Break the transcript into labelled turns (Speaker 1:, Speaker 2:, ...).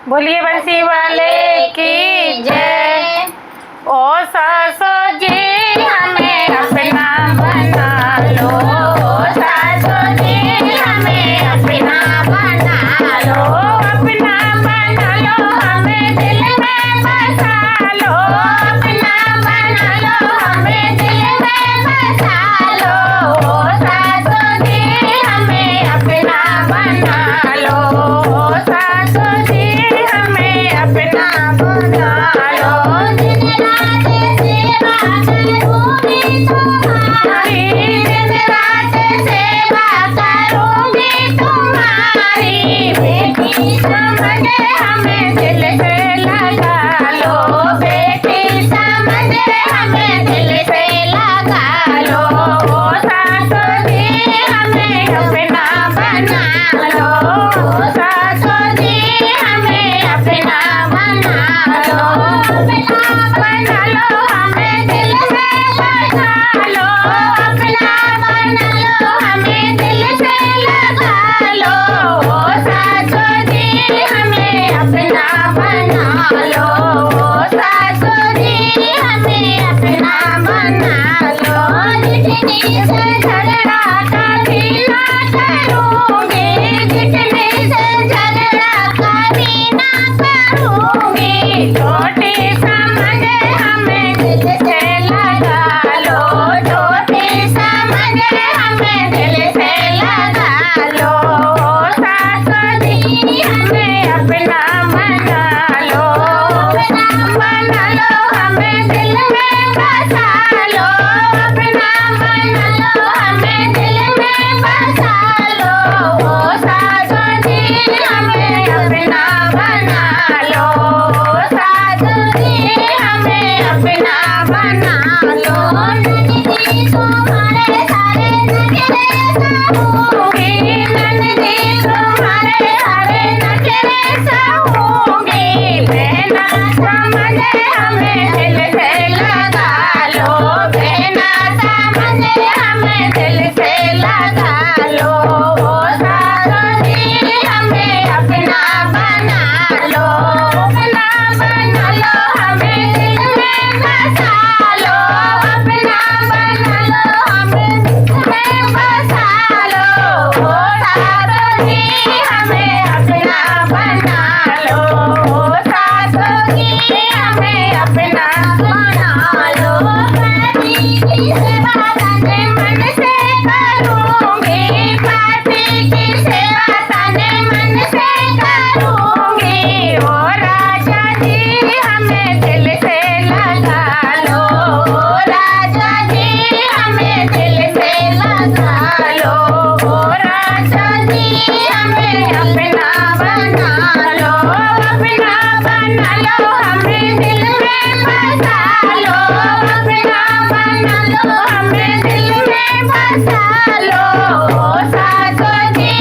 Speaker 1: बोलिए बंसी वाले की जय। ओ सासो जी हमें अपना बना लो, ओ सासो जी हमें अपना बना लो, अपना बना लो, हमें दिल में बसा लो, अपना बना लो, हमें दिल में बसा लो, ओ सासो जी हमें अपना बना लो, ओ सासो जी हमें अपना बना लो। दिन रात सेवा करूंगी तुम्हारी, दिन रात सेवा करूंगी तुम्हारी, बेटी समझ हमें दिल से लगा लो, बेटी समझ हमें दिल से लगा लो, ओ सासो जी हमें अपना बना लो, ओ सासो जी हमें अपना बना लो, अपना बना लो, हमें दिल से लगा लो, अपना बना लो, हमें दिल से लगा लो, ओ सासो जी हमें अपना बना लो, ओ सासो जी हमें अपना बना लो। जितनी से झगड़ा कभी ना करूंगी, जितनी से झगड़ा कभी ना करूंगी, छोटी समझ हमें दिल से लगा लो, छोटी समझ हमें दिल से लगा लो, ओ सासो जी हमें अपना बना लो, अपना बना लो, हमें दिल में बसा लो, अपना बना लो, हमें दिल में बसा लो, ओ सासो जी हमें अपना बना लो, ओ सासो जी हमें अपना बना लो। नंदी तुम्हारे सारे नखरे सहूंगी, नंदी तुम्हारे सारे नखरे सहूंगी, बेना समझ हमें दिल से लगा लो, बेना समझ हमें दिल से लगा लो, ओ सासो जी हमें अपना बना लो, अपना बना लो, हमें दिल में बसा लो, अपना बना लो, हमें दिल में बसा लो, ओ सासो जी हमें अपना बना लो, ओ सासो जी हमें अपना बना लो। पापी की सेवा तने मन से करूंगी, पापी की सेवा तने मन से करूंगी, ओ राजा जी हमें दिल से लगा लो, ओ राजा जी हमें दिल से लगा लो, ओ राजा जी हमें अपना बना लो, अपना बना लो, हमें दिल में बसा लो, अपना बना लो, हमें दिल में बसा लो, ओ सासो जी